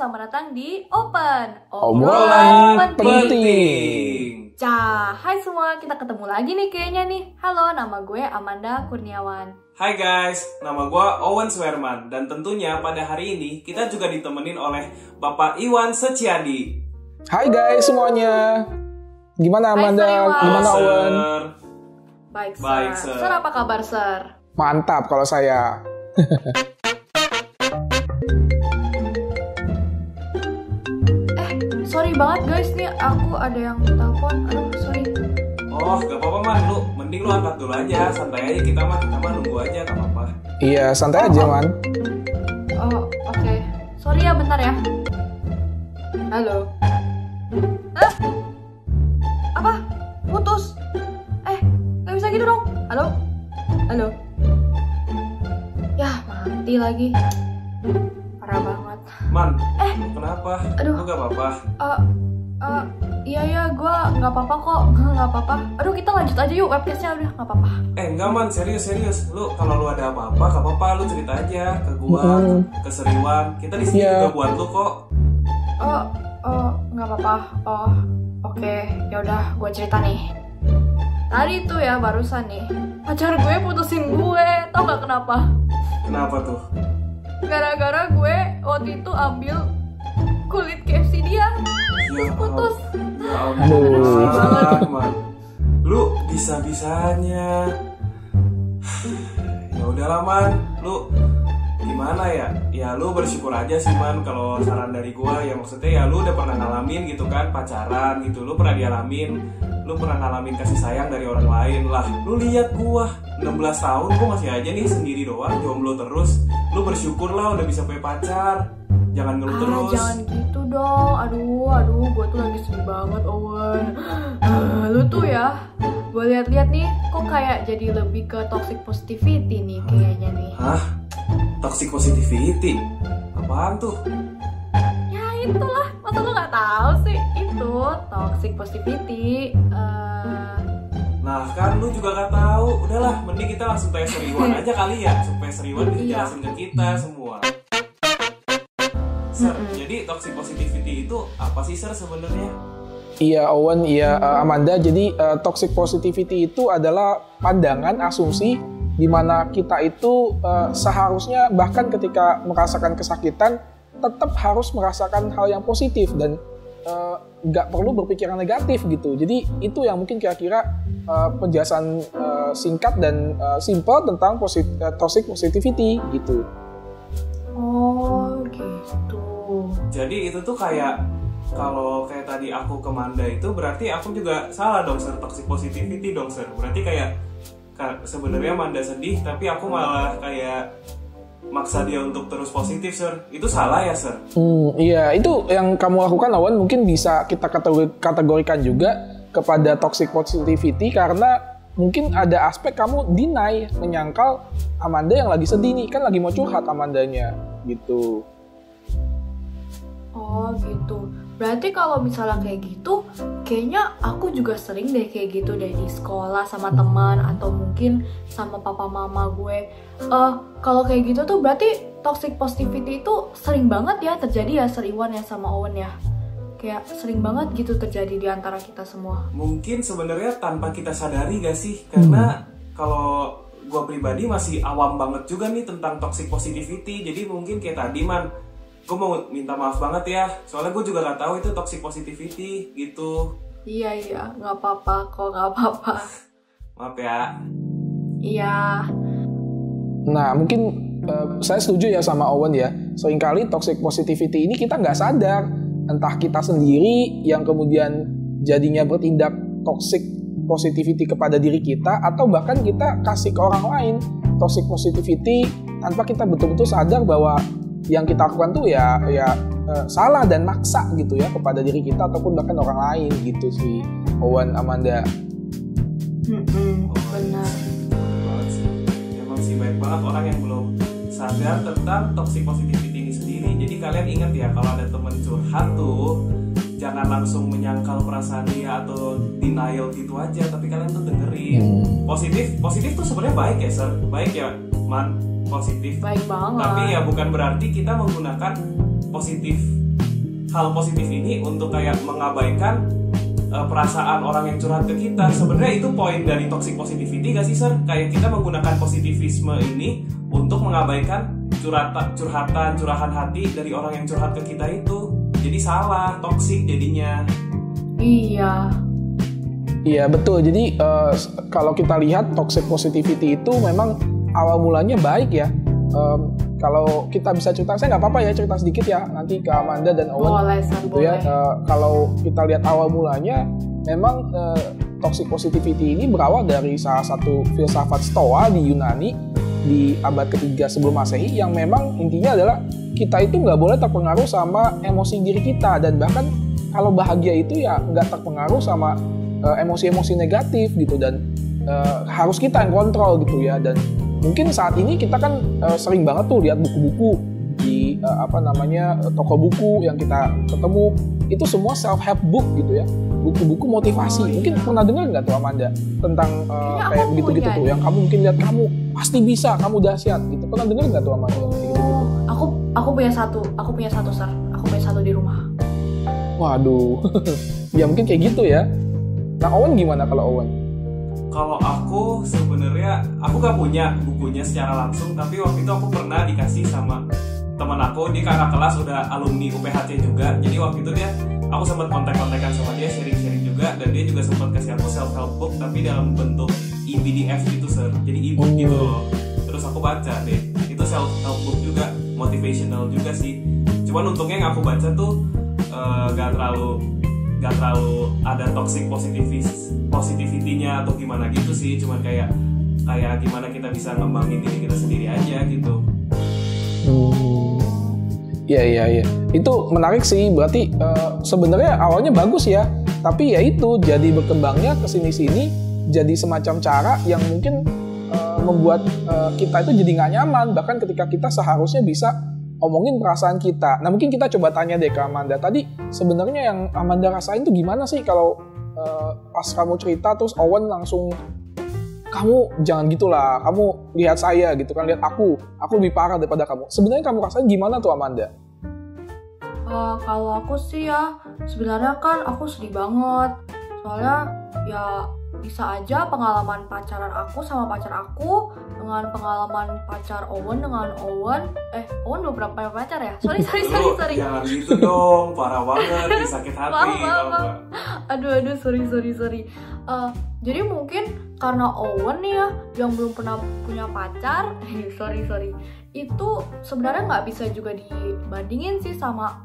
selamat datang di Open Obrolan penting. Hai semua, kita ketemu lagi nih kayaknya nih. Halo, nama gue Amanda Kurniawan. Hai guys, nama gue Owen Swerman. Dan tentunya pada hari ini kita juga ditemenin oleh Bapak Iwan Seciadi. Hai guys semuanya. Gimana Amanda? Gimana Owen? Baik, Sir. Sir, apa kabar, Sir? Mantap kalau saya. Sorry banget guys nih, aku ada yang telepon. Aduh, sorry. Oh, gak apa-apa man, mending lu angkat dulu aja, santai aja kita mah nunggu aja, gak apa-apa. Iya, santai aja man. Oh, oke. Sorry ya, bentar ya. Halo. Hah? Apa? Putus? Gak bisa gitu dong. Halo? Ya, mati lagi. Parah banget. Man, kenapa? Aduh. Lu gak apa-apa? Iya, gue gak apa-apa kok. Gak apa-apa. Aduh, kita lanjut aja yuk webcastnya, udah gak apa-apa. Enggak man, serius. Kalau lu ada apa-apa, gak apa-apa, lu cerita aja ke gua, ke Seriwan. Kita di sini juga buat lu kok. Gak apa-apa. Oke, yaudah, gue cerita nih. Tadi tuh ya, barusan nih, pacar gue putusin gue. Tau gak kenapa? Kenapa tuh? Gara-gara gue waktu itu ambil kulit KFC dia. Ya putus. Ya ampun, man. Lu bisa-bisanya. Ya udahlah man, lu gimana ya? Ya lu bersyukur aja sih man, kalau saran dari gua ya maksudnya ya lu udah pernah ngalamin gitu kan pacaran gitu, lu pernah dialamin, lu pernah ngalamin kasih sayang dari orang lain lah. Lu lihat gua 16 tahun gua masih aja nih sendiri doang, jomblo terus. Lu bersyukur lah udah bisa punya pacar. Jangan ngeluh terus. Jangan gitu dong. Aduh, gue tuh lagi sedih banget, Owen. Lu tuh ya, gue lihat-lihat nih, kok kayak jadi lebih ke toxic positivity nih kayaknya nih. Hah? Toxic positivity? Apaan tuh? Ya itulah, masa lu nggak tahu sih? Itu toxic positivity. Nah kan lu juga gak tahu. Udahlah, mending kita langsung tanya Seriwan aja kali ya, supaya Seriwan bisa jelasin ke kita semua. Sir, jadi toxic positivity itu apa sih Sir sebenarnya? Iya Owen, Amanda. Jadi toxic positivity itu adalah pandangan, asumsi di mana kita itu seharusnya bahkan ketika merasakan kesakitan tetap harus merasakan hal yang positif dan nggak perlu berpikiran negatif gitu. Jadi itu yang mungkin kira-kira penjelasan singkat dan simple tentang toxic positivity gitu. Oh gitu. Jadi itu tuh kayak kalau kayak tadi aku ke Manda itu berarti aku juga salah dong Sir, toxic positivity dong Sir. Berarti kayak sebenarnya Manda sedih tapi aku malah kayak maksa dia untuk terus positif Sir. Itu salah ya Sir? Iya, itu yang kamu lakukan Owen mungkin bisa kita kategorikan juga kepada toxic positivity karena mungkin ada aspek kamu deny, menyangkal Amanda yang lagi sedih nih, kan lagi mau curhat Amandanya gitu. Oh gitu. Berarti kalau misalnya kayak gitu, kayaknya aku juga sering deh kayak gitu deh di sekolah sama teman atau mungkin sama papa mama gue. Kalau kayak gitu tuh berarti toxic positivity itu sering banget ya terjadi ya Seriwan ya sama Owen ya. Kayak sering banget gitu terjadi di antara kita semua. Mungkin sebenarnya tanpa kita sadari gak sih? Karena kalau gue pribadi masih awam banget juga nih tentang toxic positivity. Jadi mungkin kayak tadi man, gue mau minta maaf banget ya. Soalnya gue juga gak tahu itu toxic positivity gitu. Iya, gak apa-apa kok, gak apa-apa. Maaf ya. Iya. Nah mungkin saya setuju ya sama Owen ya. Seringkali toxic positivity ini kita nggak sadar. Entah kita sendiri yang kemudian jadinya bertindak toxic positivity kepada diri kita atau bahkan kita kasih ke orang lain toxic positivity tanpa kita betul-betul sadar bahwa yang kita lakukan tuh ya salah dan maksa gitu ya kepada diri kita ataupun bahkan orang lain gitu sih Owen, Amanda. Benar. Emang sih baik banget orang yang belum sadar tentang toxic positivity ini sendiri. Jadi kalian ingat ya kalau ada temen curhat tuh jangan langsung menyangkal perasaan dia atau denial gitu aja, tapi kalian tuh dengerin. Positif tuh sebenarnya baik ya Sir, baik ya Man, positif. Baik banget. Tapi ya bukan berarti kita menggunakan positif hal positif ini untuk kayak mengabaikan perasaan orang yang curhat ke kita. Sebenarnya itu poin dari toxic positivity gak sih Sir? Kayak kita menggunakan positivisme ini untuk mengabaikan curahan hati dari orang yang curhat ke kita itu. Jadi salah, toxic jadinya. Iya. Iya betul. Jadi kalau kita lihat toxic positivity itu memang awal mulanya baik ya. Kalau kita bisa cerita, saya nggak apa-apa ya cerita sedikit ya nanti ke Amanda dan Owen. Boleh, gitu ya. Kalau kita lihat awal mulanya, memang toxic positivity ini berawal dari salah satu filsafat Stoa di Yunani di abad ketiga sebelum Masehi, yang memang intinya adalah kita itu nggak boleh terpengaruh sama emosi diri kita, dan bahkan kalau bahagia itu ya nggak terpengaruh sama emosi-emosi negatif gitu, dan harus kita yang kontrol gitu ya. Dan mungkin saat ini kita kan sering banget tuh lihat buku-buku di toko buku yang kita ketemu, itu semua self help book gitu ya, buku-buku motivasi. Mungkin pernah dengar nggak tuh Amanda tentang kayak begitu-gitu tuh, yang kamu mungkin lihat kamu pasti bisa, kamu dahsyat gitu. Pernah dengar nggak tuh Amanda? Gitu-gitu. Aku punya satu Sir. Aku punya satu di rumah. Waduh, ya mungkin kayak gitu ya. Nah Owen gimana kalau Owen? Kalau aku sebenarnya aku gak punya bukunya secara langsung, tapi waktu itu aku pernah dikasih sama teman aku, dia kakak kelas, udah alumni UPHC juga. Jadi waktu itu aku sempat kontak-kontakan sama dia, sharing-sharing juga, dan dia juga sempat kasih aku self help book tapi dalam bentuk e-PDF gitu Sir. Jadi e-book gitu loh. Terus aku baca deh. Itu self help book juga, motivational juga sih. Cuman untungnya yang aku baca tuh gak terlalu ada toxic positivity-nya atau gimana gitu sih, cuman kayak gimana kita bisa ngembangin diri kita sendiri aja gitu. Iya. Itu menarik sih. Berarti sebenarnya awalnya bagus ya, tapi ya itu jadi berkembangnya kesini-sini jadi semacam cara yang mungkin membuat kita itu jadi nggak nyaman, bahkan ketika kita seharusnya bisa omongin perasaan kita. Nah mungkin kita coba tanya deh ke Amanda. Tadi sebenarnya yang Amanda rasain tuh gimana sih kalau pas kamu cerita terus Owen langsung, kamu jangan gitulah, kamu lihat saya gitu kan, lihat aku lebih parah daripada kamu. Sebenarnya kamu rasain gimana tuh Amanda? Kalau aku sih ya, sebenarnya kan aku sedih banget. Soalnya ya bisa aja pengalaman pacaran aku sama pacar aku dengan pengalaman pacar Owen dengan Owen belum pernah pacar ya? Sorry. Jangan gitu dong, parah banget, sakit hati. Maaf. Aduh, sorry. Jadi mungkin karena Owen nih ya, yang belum pernah punya pacar, sorry. Itu sebenarnya nggak bisa juga dibandingin sih sama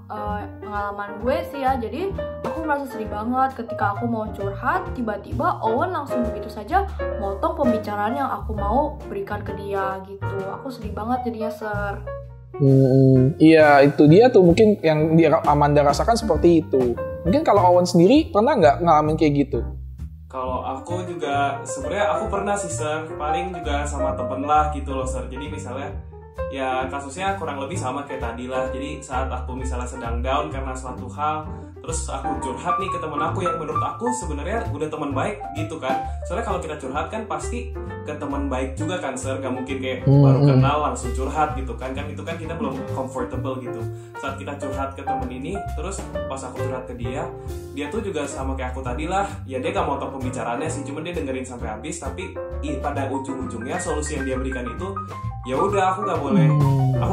pengalaman gue sih ya. Jadi aku merasa sedih banget ketika aku mau curhat, tiba-tiba Owen langsung begitu saja motong pembicaraan yang aku mau berikan ke dia gitu. Aku sedih banget jadinya Sir. Iya itu dia tuh mungkin yang Amanda rasakan seperti itu. Mungkin kalau Owen sendiri pernah nggak ngalamin kayak gitu? Kalau aku juga sebenarnya aku pernah sih Sir, paling juga sama temen lah gitu loh Sir. Jadi misalnya ya kasusnya kurang lebih sama kayak tadi lah. Jadi saat aku misalnya sedang down karena suatu hal, terus aku curhat nih ke teman aku yang menurut aku sebenarnya udah teman baik gitu kan. Soalnya kalau kita curhat kan pasti ke teman baik juga kan Sir, gak mungkin kayak baru kenal langsung curhat gitu kan itu kan kita belum comfortable gitu. Saat kita curhat ke temen ini, terus pas aku curhat ke dia tuh juga sama kayak aku tadi lah, ya dia gak motong pembicaraannya sih, cuman dia dengerin sampai habis. Tapi pada ujung-ujungnya solusi yang dia berikan itu, ya udah aku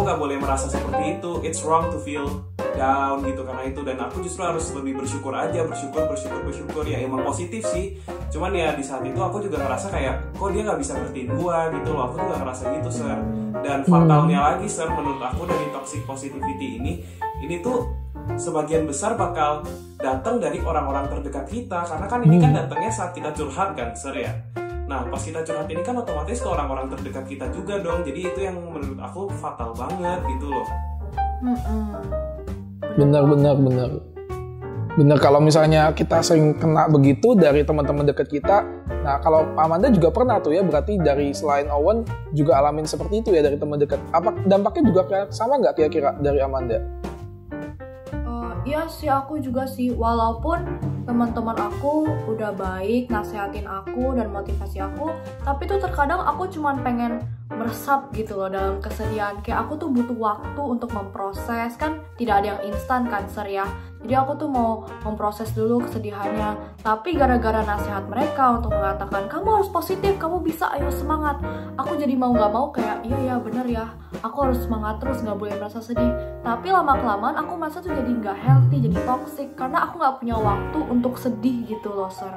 nggak boleh merasa seperti itu. It's wrong to feel down gitu karena itu, dan aku justru harus lebih bersyukur aja, bersyukur ya, emang positif sih. Cuman ya di saat itu aku juga ngerasa kayak kok dia nggak bisa ngertiin gua gitu loh. Aku juga ngerasa gitu Sir. Dan fatalnya lagi Sir, menurut aku dari toxic positivity ini tuh sebagian besar bakal datang dari orang-orang terdekat kita, karena kan ini kan datangnya saat kita curhat kan Sir ya. Nah pas kita curhat ini kan otomatis ke orang-orang terdekat kita juga dong. Jadi itu yang menurut aku fatal banget gitu loh. Bener, kalau misalnya kita sering kena begitu dari teman-teman dekat kita. Nah kalau Amanda juga pernah tuh ya, berarti dari selain Owen juga alamin seperti itu ya dari teman dekat. Apa dampaknya juga sama nggak kira-kira dari Amanda? Iya sih, aku juga sih, walaupun teman-teman aku udah baik nasehatin aku dan motivasi aku, tapi tuh terkadang aku cuman pengen meresap gitu loh dalam kesedihan. Kayak aku tuh butuh waktu untuk memproses, kan tidak ada yang instan kan Sir ya. Jadi aku tuh mau memproses dulu kesedihannya. Tapi gara-gara nasihat mereka untuk mengatakan kamu harus positif, kamu bisa, ayo semangat, aku jadi mau gak mau kayak iya bener ya, aku harus semangat terus, gak boleh merasa sedih. Tapi lama-kelamaan aku merasa tuh jadi gak healthy, jadi toxic, karena aku gak punya waktu untuk sedih gitu loh Sir.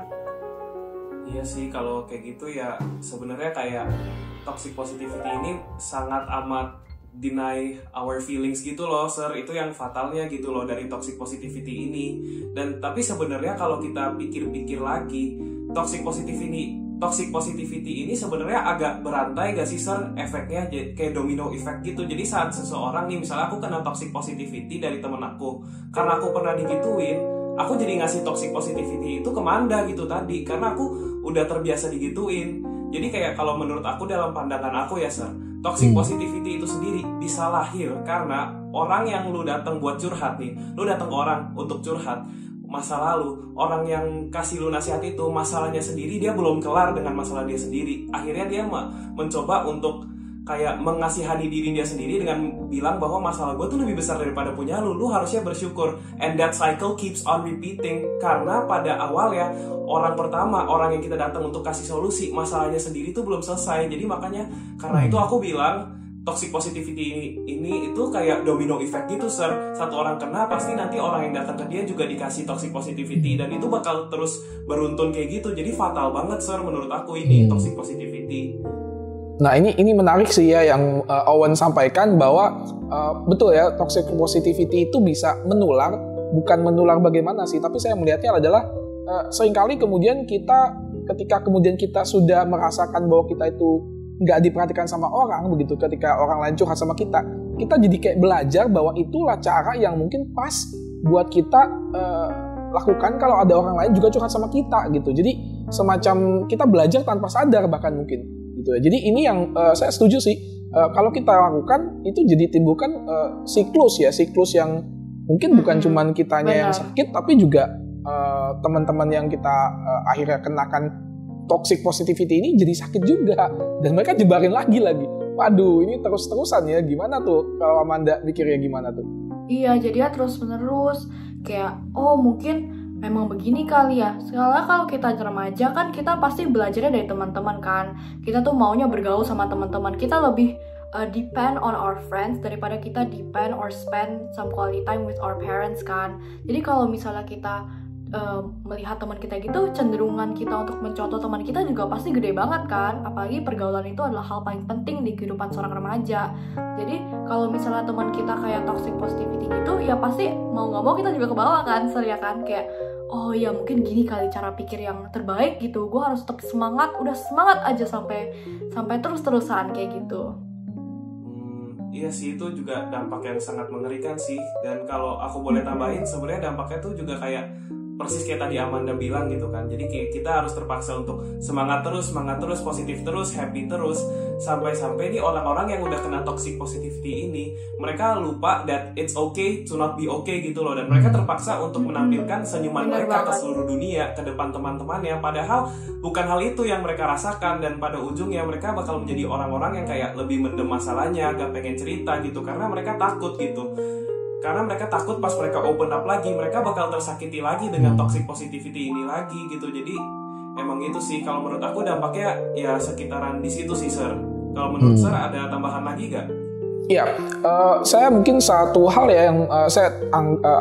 Iya sih, kalau kayak gitu ya sebenarnya kayak toxic positivity ini sangat amat deny our feelings gitu loh Sir. Itu yang fatalnya gitu loh dari toxic positivity ini. Dan tapi sebenarnya kalau kita pikir-pikir lagi, toxic positivity ini sebenarnya agak berantai gak sih Sir efeknya, kayak domino effect gitu. Jadi saat seseorang nih, misalnya aku kena toxic positivity dari temen aku karena aku pernah digituin, aku jadi ngasih toxic positivity itu ke Manda gitu tadi, karena aku udah terbiasa digituin. Jadi kayak kalau menurut aku, dalam pandangan aku ya Sir, toxic positivity itu sendiri bisa lahir karena orang yang lu datang buat curhat nih, lu datang ke orang untuk curhat masa lalu, orang yang kasih lu nasihat itu masalahnya sendiri dia belum kelar dengan masalah dia sendiri. Akhirnya dia mencoba untuk kayak mengasihani diri dia sendiri dengan bilang bahwa masalah gue tuh lebih besar daripada punya lu harusnya bersyukur. And that cycle keeps on repeating, karena pada awalnya orang pertama, orang yang kita datang untuk kasih solusi, masalahnya sendiri tuh belum selesai. Jadi makanya karena itu aku bilang toxic positivity ini itu kayak domino effect gitu Sir. Satu orang kena, pasti nanti orang yang datang ke dia juga dikasih toxic positivity, dan itu bakal terus beruntun kayak gitu. Jadi fatal banget Sir menurut aku ini toxic positivity. Nah ini menarik sih ya yang Owen sampaikan, bahwa betul ya, toxic positivity itu bisa menular. Bukan menular bagaimana sih, tapi saya melihatnya adalah seringkali kemudian ketika kemudian kita sudah merasakan bahwa kita itu nggak diperhatikan sama orang begitu, ketika orang lain curhat sama kita jadi kayak belajar bahwa itulah cara yang mungkin pas buat kita lakukan kalau ada orang lain juga curhat sama kita gitu. Jadi semacam kita belajar tanpa sadar bahkan mungkin gitu ya. Jadi ini yang saya setuju sih, kalau kita lakukan itu jadi timbulkan siklus yang mungkin bukan cuman kitanya yang sakit, tapi juga teman-teman yang kita akhirnya kenakan toxic positivity ini jadi sakit juga, dan mereka jebarin lagi. Waduh, ini terus-terusan ya. Gimana tuh kalau Amanda mikirnya gimana tuh? Iya, jadi ya terus-menerus kayak mungkin memang begini kali ya. Soalnya kalau kita remaja kan kita pasti belajarnya dari teman-teman kan. Kita tuh maunya bergaul sama teman-teman. Kita lebih depend on our friends daripada kita depend or spend some quality time with our parents kan. Jadi kalau misalnya kita melihat teman kita gitu, cenderungan kita untuk mencontoh teman kita juga pasti gede banget kan. Apalagi pergaulan itu adalah hal paling penting di kehidupan seorang remaja. Jadi kalau misalnya teman kita kayak toxic positivity gitu, ya pasti mau nggak mau kita juga ke bawah kan, Sir ya kan. Kayak oh ya mungkin gini kali cara pikir yang terbaik gitu. Gue harus tetap semangat, udah semangat aja sampai terus-terusan kayak gitu. Iya sih, itu juga dampak yang sangat mengerikan sih. Dan kalau aku boleh tambahin, sebenarnya dampaknya tuh juga kayak persis kayak tadi Amanda bilang gitu kan. Jadi kita harus terpaksa untuk semangat terus, positif terus, happy terus, sampai-sampai nih orang-orang yang udah kena toxic positivity ini, mereka lupa that it's okay to not be okay gitu loh. Dan mereka terpaksa untuk menampilkan senyuman mereka ke seluruh dunia, ke depan teman-temannya, padahal bukan hal itu yang mereka rasakan. Dan pada ujungnya mereka bakal menjadi orang-orang yang kayak lebih mendem masalahnya, gak pengen cerita gitu, karena mereka takut gitu. Karena mereka takut pas mereka open up lagi, mereka bakal tersakiti lagi dengan toxic positivity ini lagi gitu. Jadi emang itu sih kalau menurut aku dampaknya ya sekitaran di situ sih Sir. Kalau menurut Sir ada tambahan lagi gak? Iya, saya mungkin satu hal ya yang saya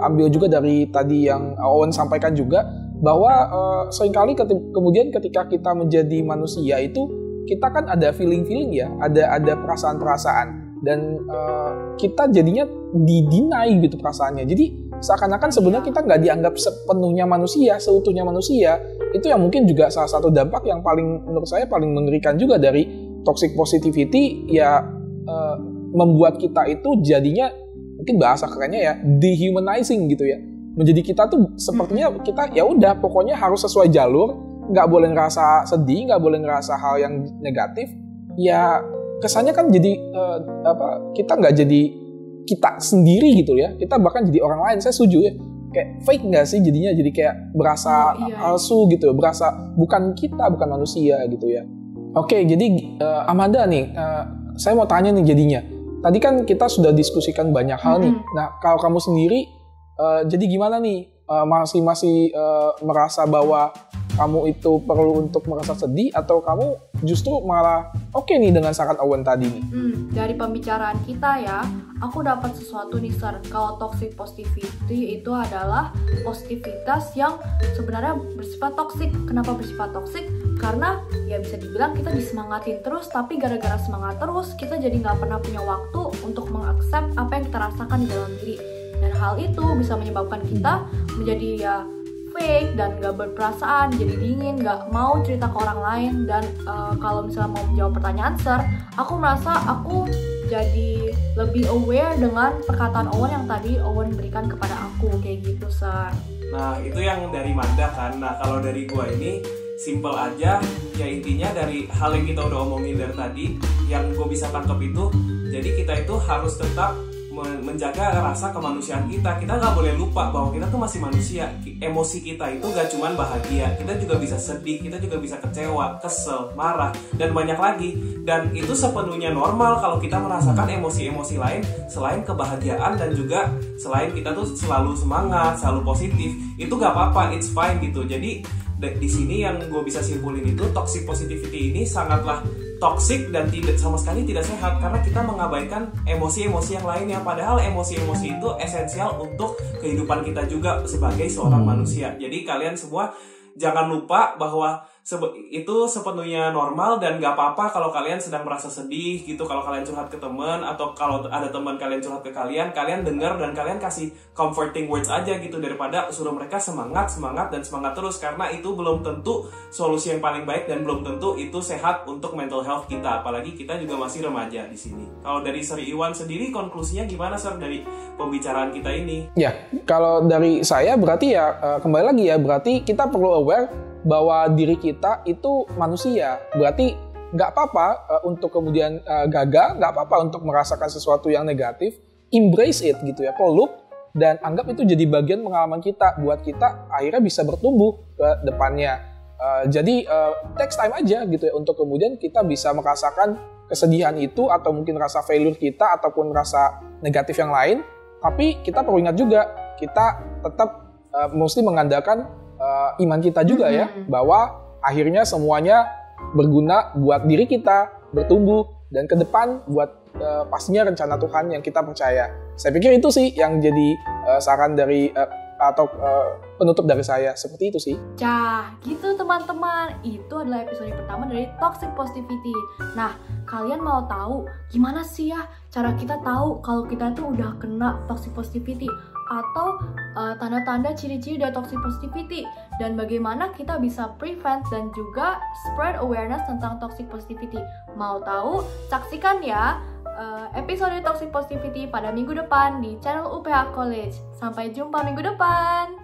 ambil juga dari tadi yang Owen sampaikan juga, bahwa seringkali kemudian ketika kita menjadi manusia itu kita kan ada feeling ya, ada perasaan-perasaan. Dan kita jadinya di-deny gitu perasaannya. Jadi seakan-akan sebenarnya kita nggak dianggap sepenuhnya manusia, seutuhnya manusia. Itu yang mungkin juga salah satu dampak yang menurut saya paling mengerikan juga dari toxic positivity, ya membuat kita itu jadinya, mungkin bahasa kerennya ya, dehumanizing gitu ya. Menjadi kita tuh sepertinya kita ya udah pokoknya harus sesuai jalur, nggak boleh ngerasa sedih, nggak boleh ngerasa hal yang negatif. Ya kesannya kan jadi kita nggak jadi kita sendiri gitu ya, kita bahkan jadi orang lain. Saya setuju ya, kayak fake nggak sih jadinya, jadi kayak berasa palsu gitu, berasa bukan kita, bukan manusia gitu ya. Oke, jadi Amanda nih, saya mau tanya nih jadinya. Tadi kan kita sudah diskusikan banyak hal nih. Nah, kalau kamu sendiri, jadi gimana nih? Masih merasa bahwa kamu itu perlu untuk merasa sedih, atau kamu justru malah oke nih dengan saran Owen tadi nih? Dari pembicaraan kita ya, aku dapat sesuatu nih Sir. Kalau toxic positivity itu adalah positivitas yang sebenarnya bersifat toxic. Kenapa bersifat toxic? Karena ya bisa dibilang kita disemangatin terus, tapi gara-gara semangat terus kita jadi nggak pernah punya waktu untuk mengaccept apa yang kita rasakan di dalam diri. Dan hal itu bisa menyebabkan kita menjadi ya fake dan gak berperasaan, jadi dingin, gak mau cerita ke orang lain. Dan kalau misalnya mau menjawab pertanyaan Sir, aku merasa aku jadi lebih aware dengan perkataan Owen yang tadi Owen berikan kepada aku, kayak gitu Sir. Nah itu yang dari Manda kan. Nah kalau dari gua ini simple aja, ya intinya dari hal yang kita udah omongin dari tadi, yang gue bisa tangkap itu, jadi kita itu harus tetap menjaga rasa kemanusiaan kita. Kita nggak boleh lupa bahwa kita tuh masih manusia. Emosi kita itu gak cuman bahagia, kita juga bisa sedih, kita juga bisa kecewa, kesel, marah, dan banyak lagi. Dan itu sepenuhnya normal kalau kita merasakan emosi-emosi lain selain kebahagiaan, dan juga selain kita tuh selalu semangat, selalu positif. Itu gak apa-apa, it's fine gitu. Jadi di sini yang gue bisa simpulin itu, toxic positivity ini sangatlah toxic dan tidak sama sekali tidak sehat, karena kita mengabaikan emosi-emosi yang lainnya. Padahal emosi-emosi itu esensial untuk kehidupan kita juga sebagai seorang manusia. Jadi kalian semua jangan lupa bahwa itu sepenuhnya normal, dan gak apa-apa kalau kalian sedang merasa sedih gitu. Kalau kalian curhat ke teman, atau kalau ada teman kalian curhat ke kalian dengar dan kalian kasih comforting words aja gitu, daripada suruh mereka semangat dan semangat terus, karena itu belum tentu solusi yang paling baik dan belum tentu itu sehat untuk mental health kita. Apalagi kita juga masih remaja di sini. Kalau dari Sir Iwan sendiri, konklusinya gimana Sir dari pembicaraan kita ini? Ya, kalau dari saya berarti ya kembali lagi ya, berarti kita perlu aware bahwa diri kita itu manusia. Berarti nggak apa-apa untuk kemudian gagal, nggak apa-apa untuk merasakan sesuatu yang negatif, embrace it gitu ya, peluk, dan anggap itu jadi bagian pengalaman kita, buat kita akhirnya bisa bertumbuh ke depannya. Jadi takes time aja gitu ya, untuk kemudian kita bisa merasakan kesedihan itu, atau mungkin rasa failure kita, ataupun rasa negatif yang lain. Tapi kita perlu ingat juga, kita tetap mesti mengandalkan iman kita juga ya, bahwa akhirnya semuanya berguna buat diri kita, bertumbuh, dan ke depan buat pastinya rencana Tuhan yang kita percaya. Saya pikir itu sih yang jadi saran dari atau penutup dari saya, seperti itu sih. Gitu teman-teman, itu adalah episode pertama dari Toxic Positivity. Nah, kalian mau tahu gimana sih ya cara kita tahu kalau kita tuh udah kena Toxic Positivity, atau tanda-tanda ciri-ciri dari toxic positivity, dan bagaimana kita bisa prevent dan juga spread awareness tentang toxic positivity? Mau tahu? Saksikan ya episode toxic positivity pada minggu depan di channel UPH College. Sampai jumpa minggu depan.